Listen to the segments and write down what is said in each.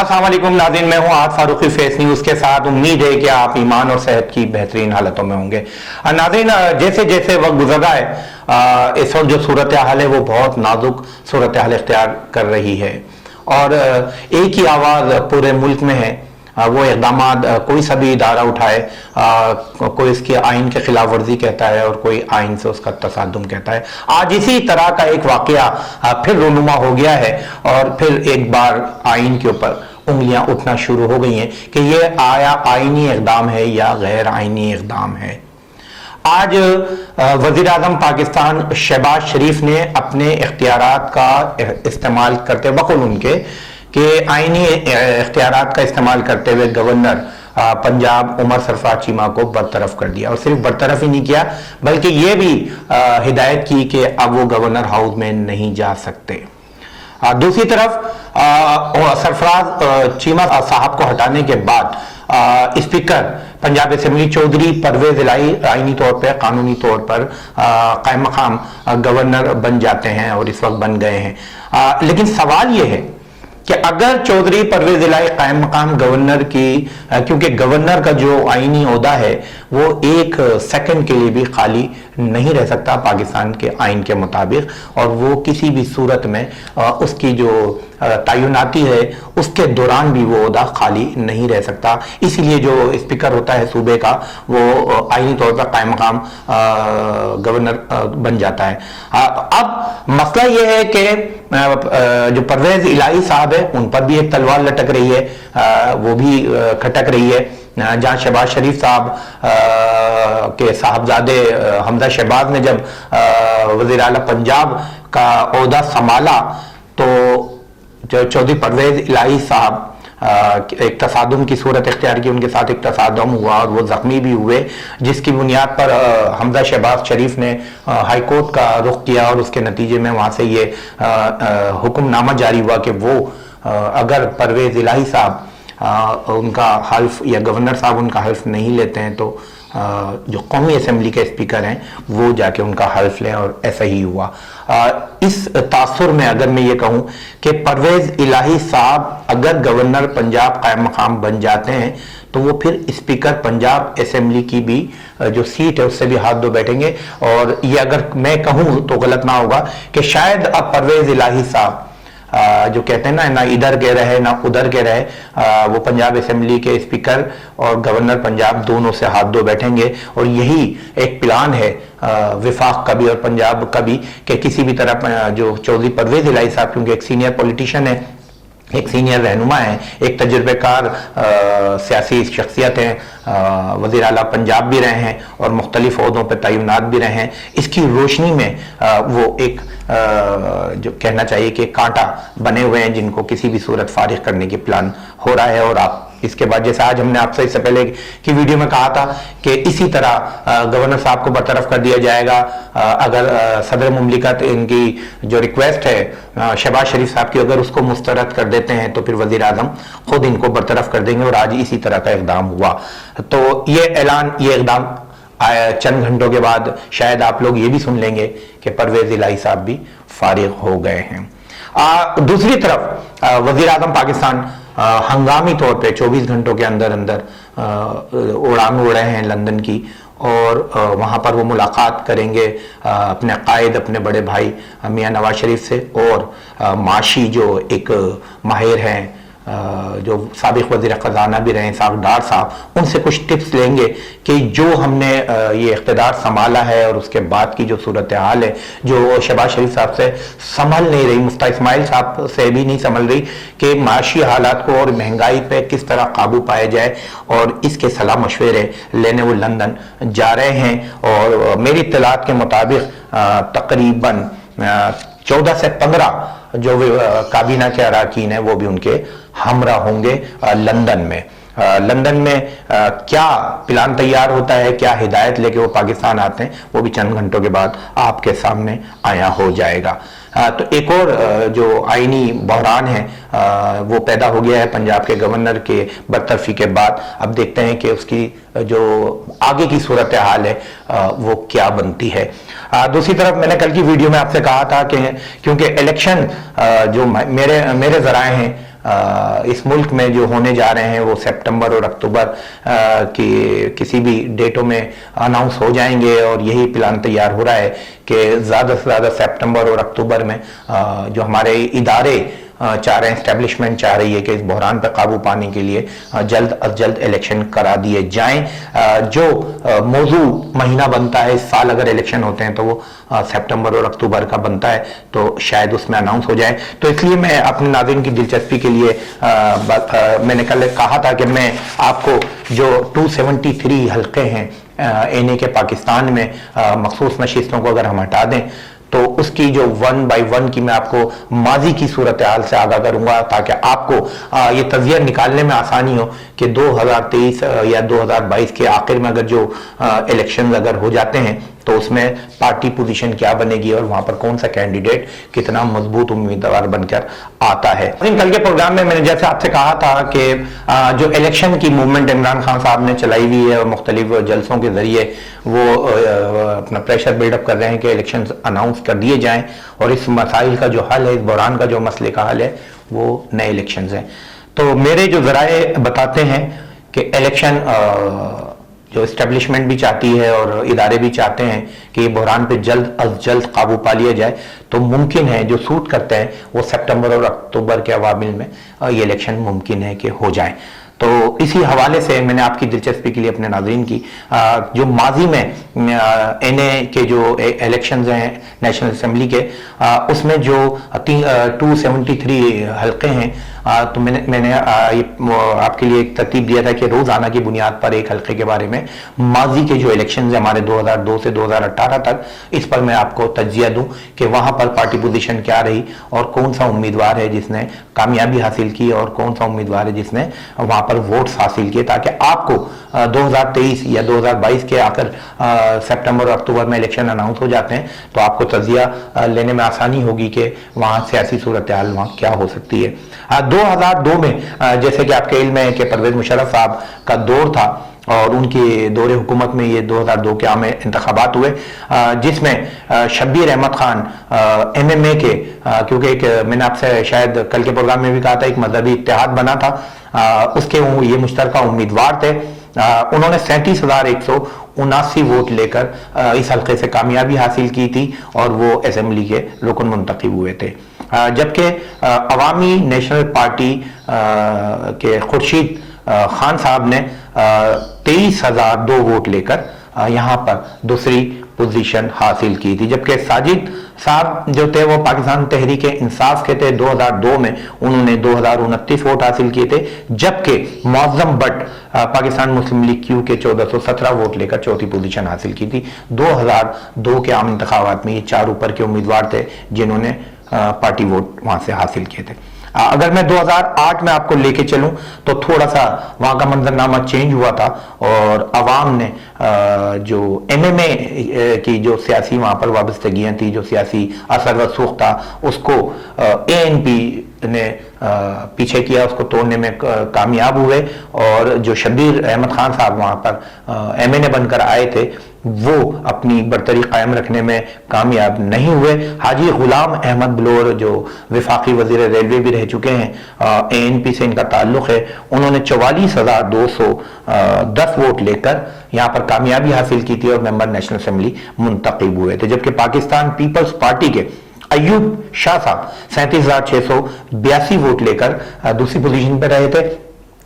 अस्सलाम वालेकुम नाज़रीन, मैं हूं आज फारूकी फेस न्यूज़ के साथ। उम्मीद है कि आप ईमान और सेहत की बेहतरीन हालतों में होंगे। नाज़रीन, जैसे जैसे वक्त गुजर रहा है, इस वक्त जो सूरत हाल है वो बहुत नाजुक सूरत हाल इख्तियार कर रही है और एक ही आवाज़ पूरे मुल्क में है। वो इक़दाम कोई सा भी इदारा उठाए, कोई इसकी आइन के खिलाफ वर्जी कहता है और कोई आइन से उसका तसादुम कहता है। आज इसी तरह का एक वाक़या फिर रोनुमा हो गया है और फिर एक बार आइन के ऊपर उंगलियां उठना शुरू हो गई हैं कि ये आया आइनी इक़दाम है या गैर आइनी इक़दाम है। आज वज़ीर आज़म पाकिस्तान शहबाज शरीफ ने अपने इख्तियारात का इस्तेमाल करते बखूल उनके कि आइनी इख्तियारात का इस्तेमाल करते हुए गवर्नर पंजाब उमर सरफराज चीमा को बरतरफ कर दिया और सिर्फ बरतरफ ही नहीं किया बल्कि ये भी हिदायत की कि अब वो गवर्नर हाउस में नहीं जा सकते। दूसरी तरफ सरफराज चीमा साहब को हटाने के बाद स्पीकर पंजाब असेंबली चौधरी परवेज इलाही आइनी तौर पर कानूनी तौर पर कायम मकाम गवर्नर बन जाते हैं और इस वक्त बन गए हैं। लेकिन सवाल ये है कि अगर चौधरी परवेज इलाही कायम मकाम गवर्नर की, क्योंकि गवर्नर का जो आइनी ओहदा है वो एक सेकंड के लिए भी खाली नहीं रह सकता पाकिस्तान के आइन के मुताबिक, और वो किसी भी सूरत में उसकी जो तैनाती है उसके दौरान भी वो ओहदा खाली नहीं रह सकता। इसीलिए जो स्पीकर होता है सूबे का वो आइनी तौर पर कायम मकाम गवर्नर बन जाता है। अब मसला ये है कि जो परवेज इलाही साहब है उन पर भी एक तलवार लटक रही है, वो भी खटक रही है। जहां शहबाज शरीफ साहब के साहबजादे हमजा शहबाज ने जब वज़ीर आला पंजाब का ओहदा संभाला तो जो चौधरी परवेज इलाही साहब एक तसादुम की सूरत इख्तियार की, उनके साथ एक तसादुम हुआ और वो जख्मी भी हुए, जिसकी बुनियाद पर हमजा शहबाज शरीफ ने हाई कोर्ट का रुख किया और उसके नतीजे में वहाँ से ये हुक्मनामा जारी हुआ कि वो अगर परवेज इलाही साहब उनका हल्फ या गवर्नर साहब उनका हल्फ नहीं लेते हैं तो जो कौमी असेंबली के स्पीकर हैं वो जाके उनका हल्फ लें, और ऐसा ही हुआ। इस तासुर में अगर मैं ये कहूँ कि परवेज इलाही साहब अगर गवर्नर पंजाब कायम मकाम बन जाते हैं तो वो फिर स्पीकर पंजाब असेंबली की भी जो सीट है उससे भी हाथ धो बैठेंगे। और ये अगर मैं कहूँ तो गलत ना होगा कि शायद अब परवेज इलाही साहब जो कहते हैं ना इधर के रहे ना उधर के रहे, वो पंजाब असेंबली के स्पीकर और गवर्नर पंजाब दोनों से हाथ धो बैठेंगे। और यही एक प्लान है विफाक का भी और पंजाब का भी कि किसी भी तरह जो चौधरी परवेज इलाही साहब, क्योंकि एक सीनियर पॉलिटिशियन है, एक सीनियर रहनुमा है, एक तजुर्बेकार सियासी शख्सियत हैं, वज़ीर आला पंजाब भी रहे हैं और मुख्तलिफ ओहदों पर तैनात भी रहे हैं। इसकी रोशनी में वो एक जो कहना चाहिए कि कांटा बने हुए हैं जिनको किसी भी सूरत फारिग करने की प्लान हो रहा है। और आप इसके बाद जैसे आज हमने आपसे इससे पहले की वीडियो में कहा था कि इसी तरह गवर्नर साहब को बरतरफ कर दिया जाएगा अगर सदर मुमलिकत इनकी जो रिक्वेस्ट है शहबाज शरीफ साहब की अगर उसको मुस्तरद कर देते हैं तो फिर वज़ीर आज़म खुद इनको बरतरफ कर देंगे। और आज इसी तरह का इक़दाम हुआ। तो ये ऐलान, ये इक़दाम चंद घंटों के बाद शायद आप लोग ये भी सुन लेंगे कि परवेज इलाही साहब भी फारिग हो गए हैं। दूसरी तरफ वज़ीर आज़म पाकिस्तान हंगामी तौर पे 24 घंटों के अंदर अंदर उड़ान उड़ रहे हैं लंदन की, और वहाँ पर वो मुलाकात करेंगे अपने कायद, अपने बड़े भाई मियां नवाज शरीफ से, और माशी जो एक माहिर हैं जो साबिक वज़ीर ख़ज़ाना भी रहे साहब डार साहब, उनसे कुछ टिप्स लेंगे कि जो हमने ये इक़्तिदार संभाला है और उसके बाद की जो सूरत हाल है जो शहबाज शरीफ साहब से संभल नहीं रही, मुफ्ती इस्माइल साहब से भी नहीं संभल रही, कि माशी हालात को और महंगाई पे किस तरह काबू पाया जाए, और इसके सलाह मशवरे लेने वो लंदन जा रहे हैं। और मेरी इत्तलात के मुताबिक तकरीबन 14 से 15 जो काबीना के अराकीन है वो भी उनके हमरा होंगे लंदन में। लंदन में क्या प्लान तैयार होता है, क्या हिदायत लेके वो पाकिस्तान आते हैं, वो भी चंद घंटों के बाद आपके सामने आया हो जाएगा। तो एक और जो आईनी बहरान है वो पैदा हो गया है पंजाब के गवर्नर के बरतरफी के बाद। अब देखते हैं कि उसकी जो आगे की सूरत हाल है वो क्या बनती है। दूसरी तरफ मैंने कल की वीडियो में आपसे कहा था कि क्योंकि इलेक्शन जो मेरे जराए हैं इस मुल्क में जो होने जा रहे हैं वो सितंबर और अक्टूबर की किसी भी डेटों में अनाउंस हो जाएंगे, और यही प्लान तैयार हो रहा है कि ज़्यादा से ज़्यादा सितंबर और अक्टूबर में जो हमारे इदारे चाह रहे हैं, एस्टेब्लिशमेंट चाह रही है कि इस बहरान पर काबू पाने के लिए जल्द अज जल्द इलेक्शन करा दिए जाएं। जो मौजू महीना बनता है इस साल, अगर इलेक्शन होते हैं तो वो सितंबर और अक्टूबर का बनता है, तो शायद उसमें अनाउंस हो जाए। तो इसलिए मैं अपने नाज़रीन की दिलचस्पी के लिए मैंने कल कहा था कि मैं आपको जो 273 हल्के हैं एनए के पाकिस्तान में मखसूस नशिस्तों को अगर हम हटा दें तो उसकी जो 1 बाय 1 की मैं आपको माजी की सूरत हाल से आगाह करूंगा, ताकि आपको ये तज़िया निकालने में आसानी हो कि 2023 या 2022 के आखिर में अगर जो इलेक्शन अगर हो जाते हैं तो उसमें पार्टी पोजीशन क्या बनेगी और वहां पर कौन सा कैंडिडेट कितना मजबूत उम्मीदवार बनकर आता है। कल के प्रोग्राम में मैंने जैसे आपसे कहा था कि जो इलेक्शन की मूवमेंट इमरान खान साहब ने चलाई हुई है और मुख्तलिफ जलसों के जरिए वो अपना प्रेशर बिल्डअप कर रहे हैं कि इलेक्शन अनाउंस कर दिए जाएं, और इस मसाइल का जो हल है, इस बहरान का जो मसले का हल है वो नए इलेक्शन है। तो मेरे जो जराए बताते हैं कि इलेक्शन जो एस्टेब्लिशमेंट भी चाहती है और इदारे भी चाहते हैं कि ये बहरान पे जल्द अज जल्द काबू पा लिया जाए, तो मुमकिन है जो सूट करते हैं वो सितंबर और अक्टूबर के अवामिल में ये इलेक्शन मुमकिन है कि हो जाए। तो इसी हवाले से मैंने आपकी दिलचस्पी के लिए अपने नाज़रीन की जो माजी में एनए के जो इलेक्शंस हैं नेशनल असेंबली के, उसमें जो 273 हल्के हैं, तो मैंने आपके लिए एक तरतीब दिया था कि रोजाना की बुनियाद पर एक हल्के के बारे में माजी के जो इलेक्शंस हैं हमारे 2002 से 2018 तक, इस पर मैं आपको तज्जिया दूं कि वहां पर पार्टी पोजीशन क्या रही और कौन सा उम्मीदवार है जिसने कामयाबी हासिल की और कौन सा उम्मीदवार है जिसने वहां पर वोट्स हासिल किए, ताकि आपको 2023 या 2022 के आकर सितंबर और अक्टूबर में इलेक्शन अनाउंस हो जाते हैं तो आपको तज्जिया लेने में आसानी होगी कि वहां सियासी सूरत हाल वहां क्या हो सकती है। 2002 में जैसे कि आपके इल्म है कि परवेज मुशर्रफ साहब का दौर था और उनके दौरे हुकूमत में ये 2002 के आम इंतखाबात हुए, जिसमें शब्बीर अहमद खान MMA के, क्योंकि एक मैंने आपसे शायद कल के प्रोग्राम में भी कहा था एक मजहबी इत्तेहाद बना था, उसके ये मुश्तरका उम्मीदवार थे। उन्होंने 37,179 वोट लेकर इस हल्के से कामयाबी हासिल की थी और वो असेंबली के रुकन मुंतखब हुए थे। जबकि अवामी नेशनल पार्टी के खुर्शीद खान साहब ने 23,002 वोट लेकर यहां पर दूसरी पोजीशन हासिल की थी, जबकि साजिद साहब जो थे वो पाकिस्तान तहरीक इंसाफ के थे। 2002 में उन्होंने 2029 वोट हासिल किए थे, जबकि मुअज्जम भट्ट पाकिस्तान मुस्लिम लीग क्यू के 1417 वोट लेकर चौथी पोजीशन हासिल की थी। 2002 के आम इंतखाबात में ये 4 ऊपर के उम्मीदवार थे जिन्होंने पार्टी वोट वहां से हासिल किए थे। अगर मैं 2008 में आपको लेके चलूं तो थोड़ा सा वहां का मंजरनामा चेंज हुआ था और अवाम ने जो MMA की जो सियासी वहां पर वाबस्तगियां थी, जो सियासी असर रसूख था, उसको ANP ने पीछे किया, उसको तोड़ने में कामयाब हुए और जो शब्बीर अहमद खान साहब वहां पर MNA बनकर आए थे वो अपनी बरतरी कायम रखने में कामयाब नहीं हुए। हाजी गुलाम अहमद बलोर जो वफाकी वजीर रेलवे भी रह चुके हैं, ANP से इनका ताल्लुक है, उन्होंने 44,210 वोट लेकर यहाँ पर कामयाबी हासिल की थी और मेंबर नेशनल असेंबली मुंतखब हुए थे। जबकि पाकिस्तान पीपल्स पार्टी के अयूब शाह साहब 37,682 वोट लेकर दूसरी पोजीशन पर रहे थे।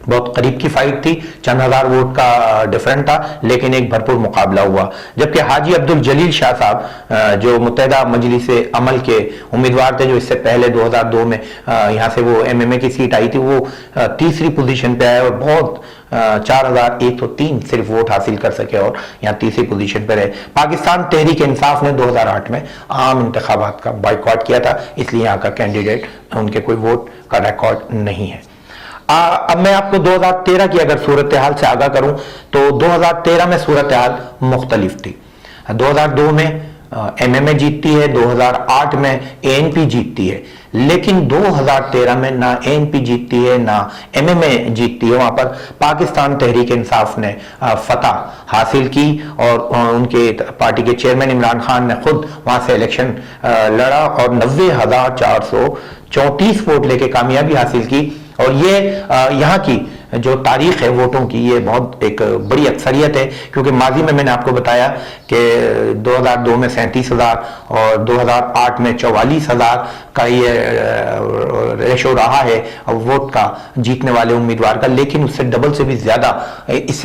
बहुत करीब की फाइट थी, चंद हजार वोट का डिफरेंट था, लेकिन एक भरपूर मुकाबला हुआ। जबकि हाजी अब्दुल जलील शाह साहब जो मुत्तहिदा मजलिस अमल के उम्मीदवार थे, जो इससे पहले 2002 में यहाँ से वो MMA की सीट आई थी, वो तीसरी पोजीशन पे आए और बहुत 4,103 सिर्फ वोट हासिल कर सके और यहाँ तीसरी पोजीशन पर रहे। पाकिस्तान तहरीक इंसाफ ने 2008 में आम इंतखाबात का बाइकआउट किया था, इसलिए यहाँ का कैंडिडेट उनके कोई वोट का रिकॉर्ड नहीं है। अब मैं आपको 2013 की अगर सूरत हाल से आगाह करूं तो 2013 में सूरत हाल मुख्तलिफ थी। 2002 में MMA जीतती है, 2008 में ANP जीतती है, लेकिन 2013 में ना ANP जीतती है ना MMA जीतती है। वहां पर पाकिस्तान तहरीक इंसाफ ने फतह हासिल की और उनके पार्टी के चेयरमैन इमरान खान ने खुद वहां से इलेक्शन लड़ा और 90,434 वोट लेके कामयाबी हासिल की। اور یہ یہاں کی جو تاریخ ہے ووٹوں کی، یہ بہت ایک بڑی اکثریت ہے، کیونکہ ماضی میں نے آپ کو بتایا کہ 2002 میں 37,000 اور 2008 میں 44,000 کا یہ ریشو رہا ہے ووٹ کا جیتنے والے امیدوار کا، لیکن اس سے ڈبل سے بھی زیادہ اس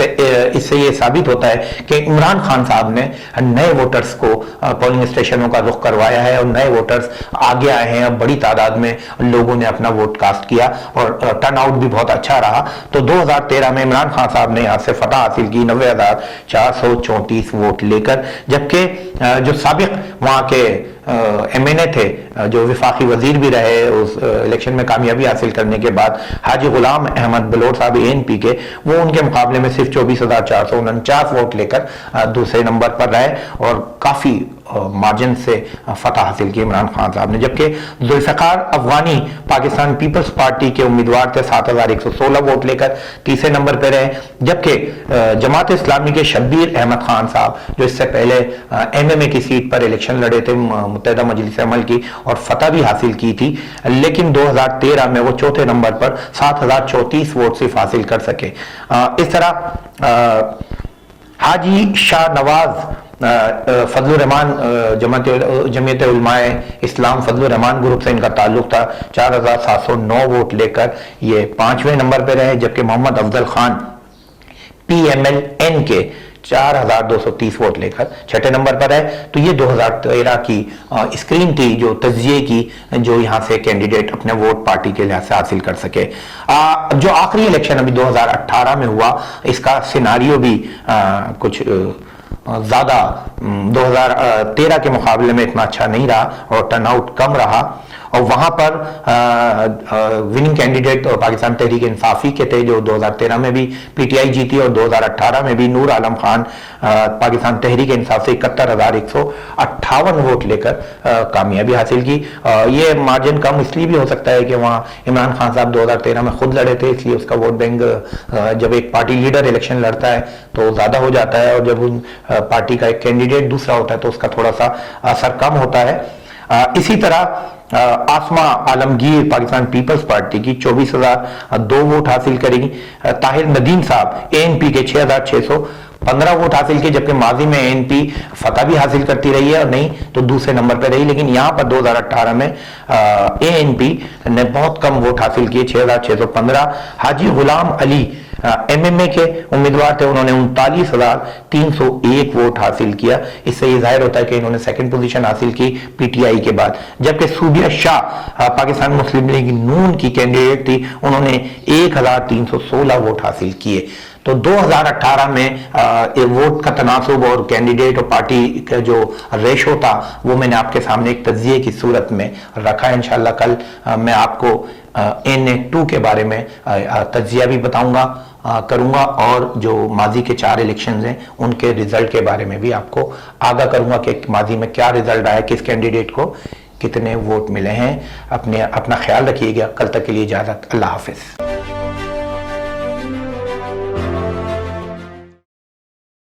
سے یہ ثابت ہوتا ہے کہ عمران خان صاحب نے نئے ووٹرز کو پولنگ اسٹیشنوں کا رخ کروایا ہے، اور نئے ووٹرز آگے آئے ہیں، بڑی تعداد میں لوگوں نے اپنا ووٹ کاسٹ کیا اور ٹرن آؤٹ بھی بہت اچھا رہا۔ تو 2013 میں عمران خان صاحب نے یہاں سے فتح حاصل کی 90,434 ووٹ لے کر، جبکہ جو سابق وہاں کے ایم این اے تھے، جو وفاقی وزیر بھی رہے اس الیکشن میں کامیابی حاصل کرنے کے بعد، حاجی غلام احمد بلوچ صاحب ANP کے، وہ ان کے مقابلے میں صرف 24,449 ووٹ لے کر دوسرے نمبر پر رہے اور کافی مارجن سے فتح حاصل کی عمران خان صاحب نے، جبکہ ذوالفقار افغانی پاکستان پیپلز پارٹی کے امیدوار تھے، 7,116 ووٹ لے کر تیسرے نمبر پہ رہے، جبکہ جماعت اسلامی کے شبیر احمد خان صاحب، جو اس سے پہلے MMA کی سیٹ پر الیکشن لڑے تھے متحدہ مجلس عمل کی اور فتح بھی حاصل کی تھی، لیکن 2013 میں وہ چوتھے نمبر پر 7,034 ووٹ صرف حاصل کر سکے۔ اس طرح حاجی شاہ نواز فضل الرحمان جمعیت علماء اسلام فضل الرحمان گروپ سے ان کا تعلق تھا، 4,709 ووٹ لے کر یہ 5ویں نمبر پہ رہے، جبکہ محمد افضل خان PMLN کے 4,230 ووٹ لے کر 6 نمبر پر ہے۔ تو یہ 2013 کی اسکرین تھی جو تجزیے کی، جو یہاں سے کینڈیڈیٹ اپنے ووٹ پارٹی کے لحاظ سے حاصل کر سکے۔ جو آخری الیکشن ابھی 2018 میں ہوا، اس کا سیناریو بھی کچھ زیادہ 2013 کے مقابلے میں اتنا اچھا نہیں رہا اور ٹرن آؤٹ کم رہا، اور وہاں پر وننگ کینڈیڈیٹ پاکستان تحریک انصافی کے تھے، جو 2013 میں بھی PTI جیتی اور 2018 میں بھی نور عالم خان پاکستان تحریک انصاف سے 71,158 ووٹ لے کر کامیابی حاصل کی۔ یہ مارجن کم اس لیے بھی ہو سکتا ہے کہ وہاں عمران خان صاحب 2013 میں خود لڑے تھے، اس لیے اس کا ووٹ بینک جب ایک پارٹی لیڈر الیکشن لڑتا ہے تو زیادہ ہو جاتا ہے، اور جب ان پارٹی کا ایک کینڈیڈیٹ دوسرا ہوتا ہے تو اس کا تھوڑا سا اثر کم ہوتا ہے۔ اسی طرح آسما عالمگیر پاکستان پیپلز پارٹی کی 24,002 ووٹ حاصل کریں گی۔ طاہر ندیم صاحب ANP کے 6,615 ووٹ حاصل کیے، جبکہ ماضی میں ANP فتح بھی حاصل کرتی رہی ہے اور نہیں تو دوسرے نمبر پہ رہی، لیکن یہاں پر 2018 میں ANP نے بہت کم ووٹ حاصل کیے، 6,615۔ حاجی غلام علی MMA کے امیدوار تھے، انہوں نے 39,301 ووٹ حاصل کیا، اس سے یہ ظاہر ہوتا ہے کہ انہوں نے سیکنڈ پوزیشن حاصل کی PTI کے بعد، جبکہ صوبیہ شاہ پاکستان مسلم لیگ نون کی کینڈیڈیٹ تھی، انہوں نے 1,316 ووٹ حاصل کیے۔ تو 2018 میں ووٹ کا تناسب اور کینڈیڈیٹ اور پارٹی کا جو ریشو تھا وہ میں نے آپ کے سامنے ایک تجزیے کی صورت میں رکھا ہے۔ انشاءاللہ کل میں آپ کو NA2 کے بارے میں تجزیہ بھی کروں گا، اور جو ماضی کے 4 الیکشنز ہیں ان کے ریزلٹ کے بارے میں بھی آپ کو آگاہ کروں گا کہ ماضی میں کیا ریزلٹ آیا، کس کینڈیڈیٹ کو کتنے ووٹ ملے ہیں۔ اپنا خیال رکھیے گا، کل تک کے لیے اجازت، اللہ حافظ۔